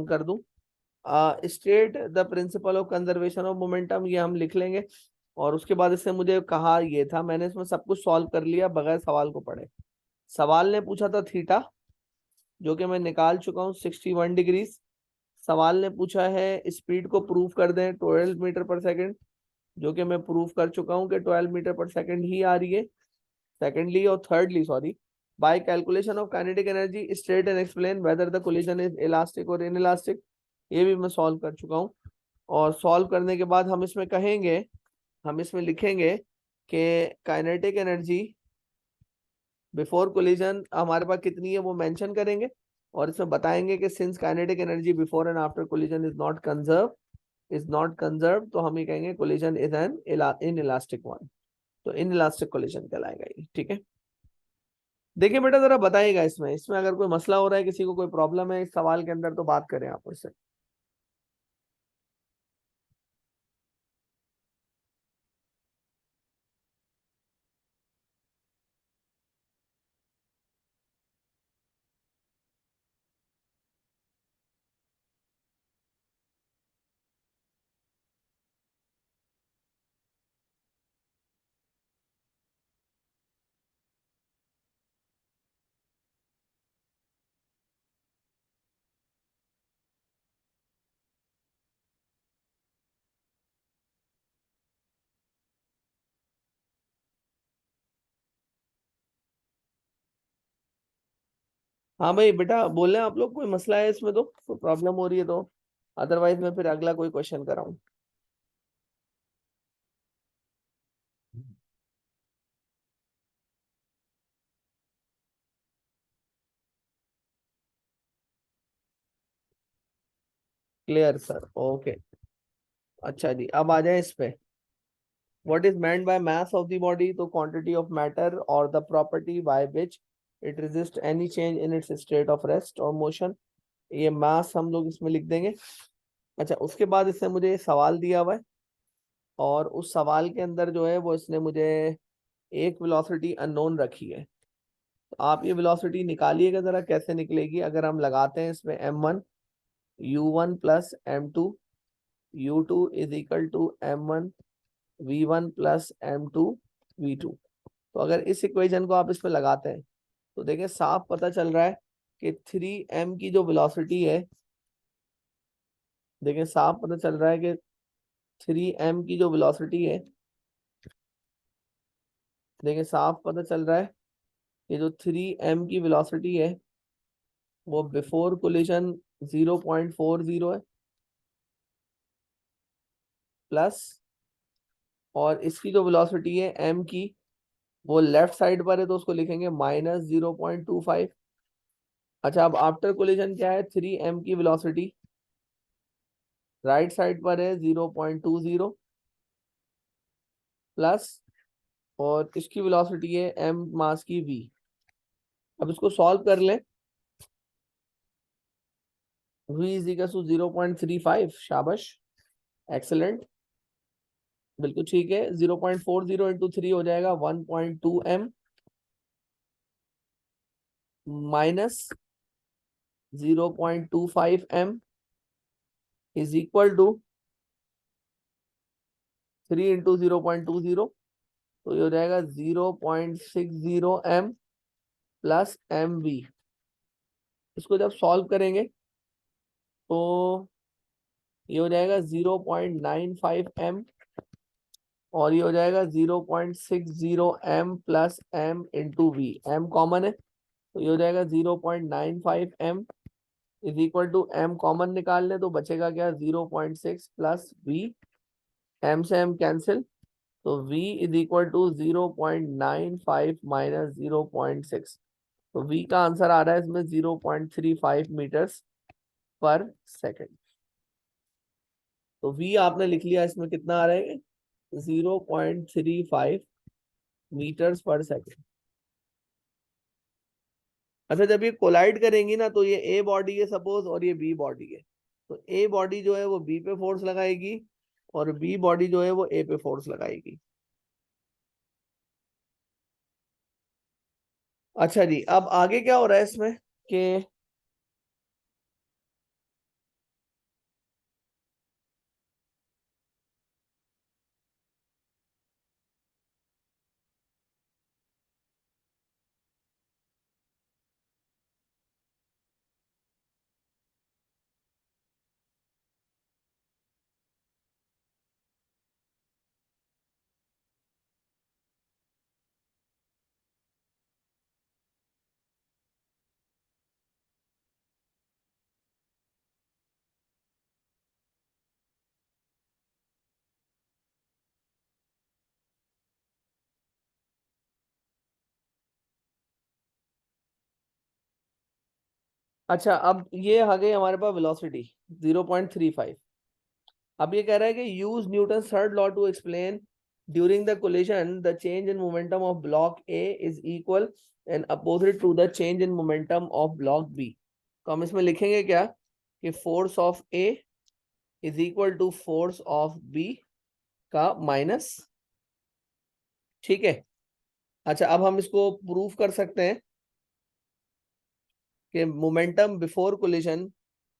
कर दूं। State the principle of conservation of momentum, ये हम लिख लेंगे। और उसके बाद इससे मुझे कहा ये था, मैंने इसमें सब कुछ सॉल्व कर लिया बगैर सवाल को पढ़े। सवाल ने पूछा था थीटा, जो कि मैं निकाल चुका हूँ 61 डिग्रीज। सवाल ने पूछा है स्पीड को प्रूव कर दें 12 मीटर पर सेकेंड, जो कि मैं प्रूव कर चुका हूँ कि 12 मीटर पर सेकेंड ही आ रही है। सेकेंडली और thirdly sorry, by calculation of kinetic energy state and explain whether the collision is elastic और इनइलास्टिक, ये भी मैं सॉल्व कर चुका हूँ। और सॉल्व करने के बाद हम इसमें कहेंगे, हम इसमें लिखेंगे कि काइनेटिक एनर्जी बिफोर कोलिजन हमारे पास कितनी है वो मेंशन करेंगे। और इसमें बताएंगे कि since kinetic energy before and after collision is not conserve, तो हम ये कहेंगे collision is an in elastic one. तो इन इलास्टिक कोलिजन कहलाएगा ये, ठीक है। देखिए बेटा जरा बताइएगा, इसमें इसमें अगर कोई मसला हो रहा है, किसी को कोई प्रॉब्लम है इस सवाल के अंदर, तो बात करें आप उससे। हाँ भाई बेटा बोल रहे हैं आप लोग, कोई मसला है इसमें, तो कोई प्रॉब्लम हो रही है तो, अदरवाइज मैं फिर अगला कोई क्वेश्चन कराऊं। Clear sir, okay. अच्छा जी, अब आ जाए इस पे। What is meant by mass of the body, तो क्वांटिटी ऑफ मैटर और the property by which it resist any change in its state of rest और मोशन, ये मास हम लोग इसमें लिख देंगे। अच्छा, उसके बाद इसने मुझे ये सवाल दिया हुआ है, और उस सवाल के अंदर जो है वो इसने मुझे एक वेलोसिटी अननोन रखी है। तो आप ये वेलोसिटी निकालिएगा जरा, कैसे निकलेगी। अगर हम लगाते हैं इसमें m1 u1 plus m2 u2 is equal to m1 v1 plus m2 v2। तो अगर इस इक्वेशन को आप इस पे लगाते हैं तो देखिए साफ पता चल रहा है कि 3m की जो वेलोसिटी है, देखिए साफ पता चल रहा है कि 3m की जो वेलोसिटी है, देखिए साफ पता चल रहा है कि जो 3m की वेलोसिटी है वो बिफोर कोलिजन 0.40 है, प्लस और इसकी जो वेलोसिटी है m की वो लेफ्ट साइड पर है, तो उसको लिखेंगे -0.25। अच्छा, अब आफ्टर कोलिजन क्या है, 3m की वेलोसिटी राइट साइड पर है 0.20 प्लस, और इसकी वेलोसिटी है m मास की v। अब इसको सॉल्व कर लें, v इज इक्वल टू 0.35, शाबाश, एक्सेलेंट, बिल्कुल ठीक है। 0.40 इंटू 3 हो जाएगा 1.2m minus 0.25m is equal to 3 into 0.20, तो ये हो जाएगा 0.60m प्लस mv। इसको जब सॉल्व करेंगे तो ये हो जाएगा 0.95m, और ये हो जाएगा 0.60m plus m into V, m common है तो ये हो जाएगा 0.95m is equal to m common निकाल ले तो बचेगा क्या, 0.6 प्लस v, m से m कैंसिल, तो v is equal to 0.95 minus 0.6, तो v का आंसर आ रहा है इसमें 0.35 मीटर्स पर सेकेंड। तो v आपने लिख लिया, इसमें कितना आ रहा है, 0.35 मीटर्स पर सेकेंड। अच्छा, जब ये कोलाइड करेंगी ना तो ये ए बॉडी है सपोज और ये बी बॉडी है, तो ए बॉडी जो है वो बी पे फोर्स लगाएगी और बी बॉडी जो है वो ए पे फोर्स लगाएगी। अच्छा जी, अब आगे क्या हो रहा है इसमें कि अच्छा, अब ये आ गई हमारे पास वेलोसिटी 0.35। अब ये कह रहा है कि use Newton third law to explain during the collision the change in momentum of block A is equal and opposite to the change in momentum of block B. तो हम इसमें लिखेंगे क्या कि force of A is equal to force of B का माइनस। ठीक है। अच्छा, अब हम इसको प्रूफ कर सकते हैं कि मोमेंटम बिफोर कोलिजन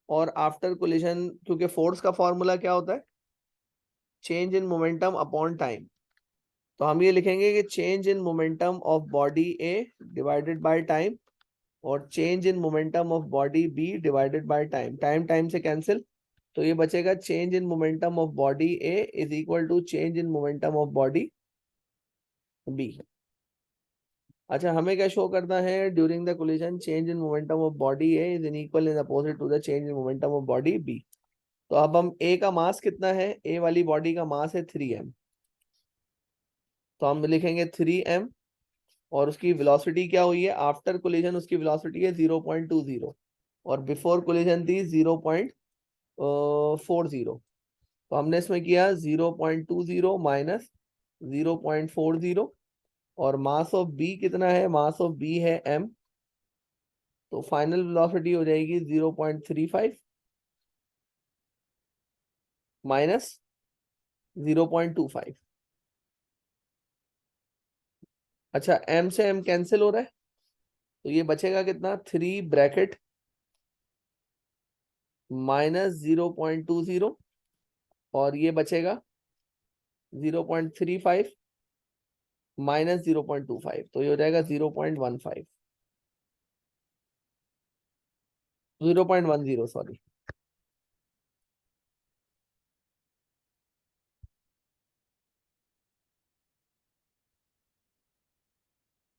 और आफ्टर कोलिजन, क्योंकि फोर्स का फॉर्मूला क्या होता है, change in momentum upon time. तो हम ये लिखेंगे कि change in momentum of body A divided by time और change in momentum of body B divided by time. Time time से कैंसिल, तो ये बचेगा change in momentum of body A is equal to change in momentum of body B. अच्छा, हमें क्या show करना है, during the collision change in momentum of body A is in equal in opposite to the change in momentum of body B. तो अब हम ए का मास कितना है, ए वाली बॉडी का मास है 3m। तो हम लिखेंगे 3m और उसकी वेलोसिटी क्या हुई है आफ्टर कोलिजन, उसकी वेलोसिटी है 0.20 और बिफोर कोलिजन थी 0.40। तो हमने इसमें किया 0.20 माइनस 0.40 और मास ऑफ बी कितना है, मास ऑफ बी है m। तो फाइनल वेलोसिटी हो जाएगी 0.35 माइनस 0.25। अच्छा, m से m कैंसिल हो रहा है, तो ये बचेगा कितना, 3 ब्रैकेट माइनस 0.20 और ये बचेगा 0.35 माइनस 0.25, तो ये हो जाएगा 0.15, 0.10 सॉरी।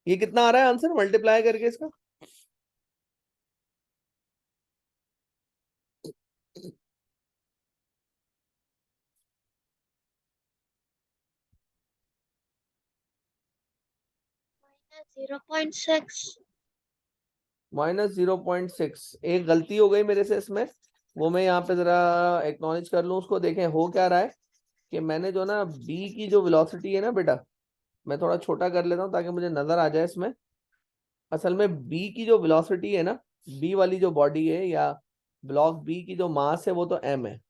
ये कितना आ रहा है आंसर मल्टीप्लाई करके इसका, -0.6। माइनस 0.6। एक गलती हो गई मेरे से इसमें, वो मैं यहाँ पे जरा एक्नॉलेज कर लूँ उसको। देखें हो क्या रहा है कि मैंने जो ना बी की जो वेलोसिटी है ना बेटा, मैं थोड़ा छोटा कर लेता हूँ ताकि मुझे नजर आ जाए इसमें। असल में बी की जो वेलोसिटी है ना, बी वाली जो बॉडी है या ब्लॉक बी की जो मास है वो तो m है,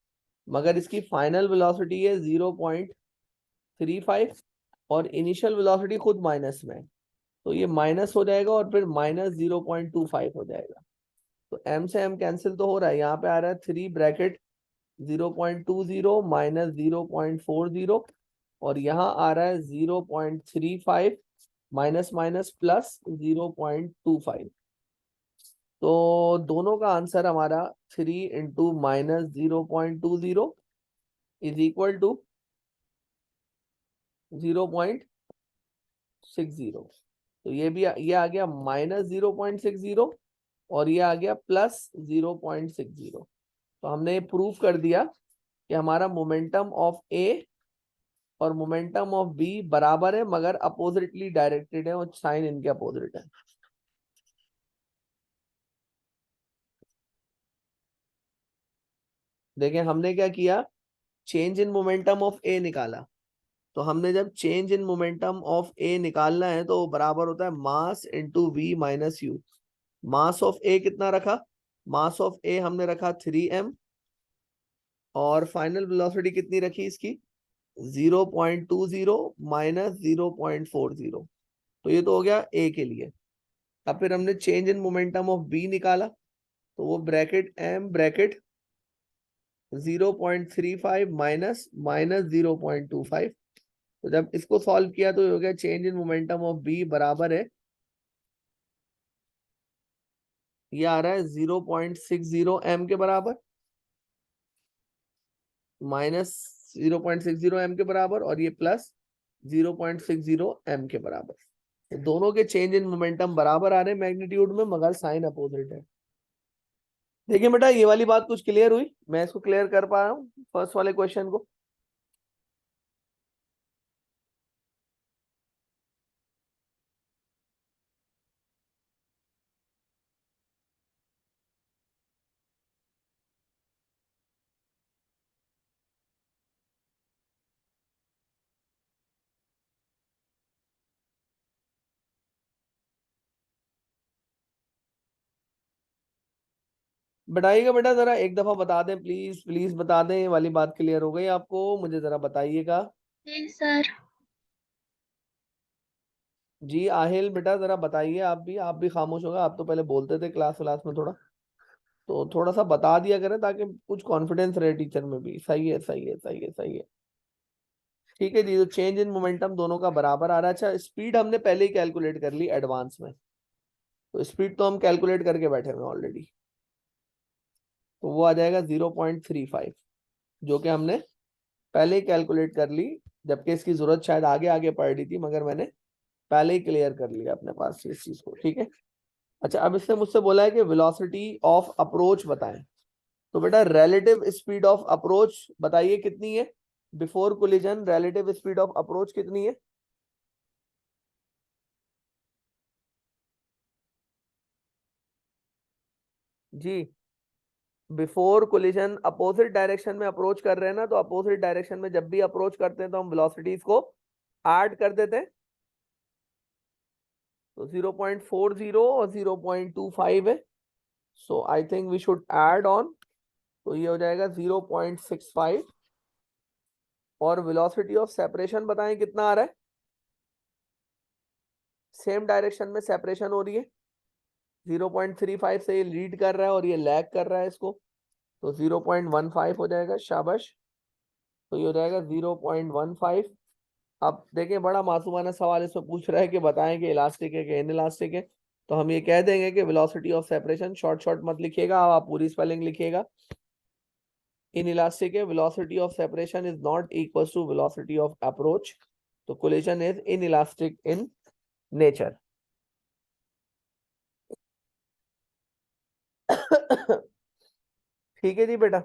मगर इसकी फाइनल वेलोसिटी है 0.35 और इनिशियल वेलोसिटी खुद माइनस में है। तो ये माइनस हो जाएगा और फिर माइनस 0.25 हो जाएगा। तो m से m कैंसिल तो हो रहा है, यहाँ पे आ रहा है 3 ब्रैकेट 0.20 माइनस 0.40 और यहाँ आ रहा है 0.35 माइनस माइनस प्लस 0.25। तो दोनों का आंसर हमारा 3 × इज इक्वल टू 0.60। तो ये आ गया माइनस 0.60 और ये आ गया प्लस 0.60। तो हमने ये प्रूफ कर दिया कि हमारा मोमेंटम ऑफ ए और मोमेंटम ऑफ बी बराबर है मगर अपोजिटली डायरेक्टेड है और साइन इनके अपोजिट है। देखें हमने क्या किया, change in momentum of A निकाला। तो हमने जब change in momentum of A निकालना है तो वो बराबर होता है mass into V minus U. Mass of A कितना रखा, मास ऑफ ए हमने रखा 3m और फाइनल वेलोसिटी कितनी रखी इसकी 0.20 माइनस 0.40। तो ये तो हो गया ए के लिए। अब फिर हमने change in momentum of B निकाला, तो वो bracket m bracket 0.35 minus minus 0.25। तो जब इसको सॉल्व किया तो ये हो गया change in momentum of B बराबर है, ये आ रहा है 0.60 m के बराबर माइनस 0.60 m के बराबर और ये प्लस 0.60 m के बराबर। तो दोनों के चेंज इन मोमेंटम बराबर आ रहे हैं मैग्नीट्यूड में मगर साइन अपोजिट है। देखिए बेटा ये वाली बात कुछ क्लियर हुई, मैं इसको क्लियर कर पा रहा हूँ फर्स्ट वाले क्वेश्चन को। बताइएगा बेटा जरा, एक दफा बता दें प्लीज, प्लीज बता दें, ये वाली बात क्लियर हो गई आपको? मुझे जरा बताइएगा। जी सर। जी आहिल बेटा जरा बताइए, आप भी खामोश होगा, आप तो पहले बोलते थे क्लास क्लास में थोड़ा, तो थोड़ा सा बता दिया करें ताकि कुछ कॉन्फिडेंस रहे टीचर में भी। सही है, सही है, सही है, सही है। ठीक है जी, तो चेंज इन मोमेंटम दोनों का बराबर आ रहा है। अच्छा, स्पीड हमने पहले ही कैलकुलेट कर ली एडवांस में, तो स्पीड तो हम कैलकुलेट करके बैठे हुए ऑलरेडी। तो वो आ जाएगा 0.35, जो कि हमने पहले ही कैलकुलेट कर ली, जबकि इसकी जरूरत शायद आगे आगे पड़ रही थी, मगर मैंने पहले ही क्लियर कर लिया अपने पास इस चीज को। ठीक है। अच्छा, अब इसने मुझसे बोला है कि वेलोसिटी ऑफ अप्रोच बताएं। तो बेटा रिलेटिव स्पीड ऑफ अप्रोच बताइए कितनी है? Before collision relative speed of approach कितनी है? जी, बिफोर कोलिजन अपोजिट डायरेक्शन में अप्रोच कर रहे हैं ना, तो अपोजिट डायरेक्शन में जब भी अप्रोच करते हैं तो हम वेलोसिटीज को ऐड कर देते हैं। तो 0.40 और 0.25 है, so I think we should add on. तो ये हो जाएगा 0.65। और वेलोसिटी ऑफ सेपरेशन बताएं कितना आ रहा है? सेम डायरेक्शन में सेपरेशन हो रही है, 0.35 से ये लीड कर रहा है और ये लैग कर रहा है इसको, तो 0.15 हो जाएगा। शाबाश। तो ये हो जाएगा 0.15। अब देखें, बड़ा मासूमाना सवाल इसमें पूछ रहा है कि बताएं कि इलास्टिक है कि इनइलास्टिक है। तो हम ये कह देंगे कि velocity of separation, short short मत लिखिएगा, आप पूरी स्पेलिंग लिखिएगा। इनइलास्टिक है, velocity of separation is not equal to velocity of approach, तो collision is inelastic in nature. ठीक है जी बेटा।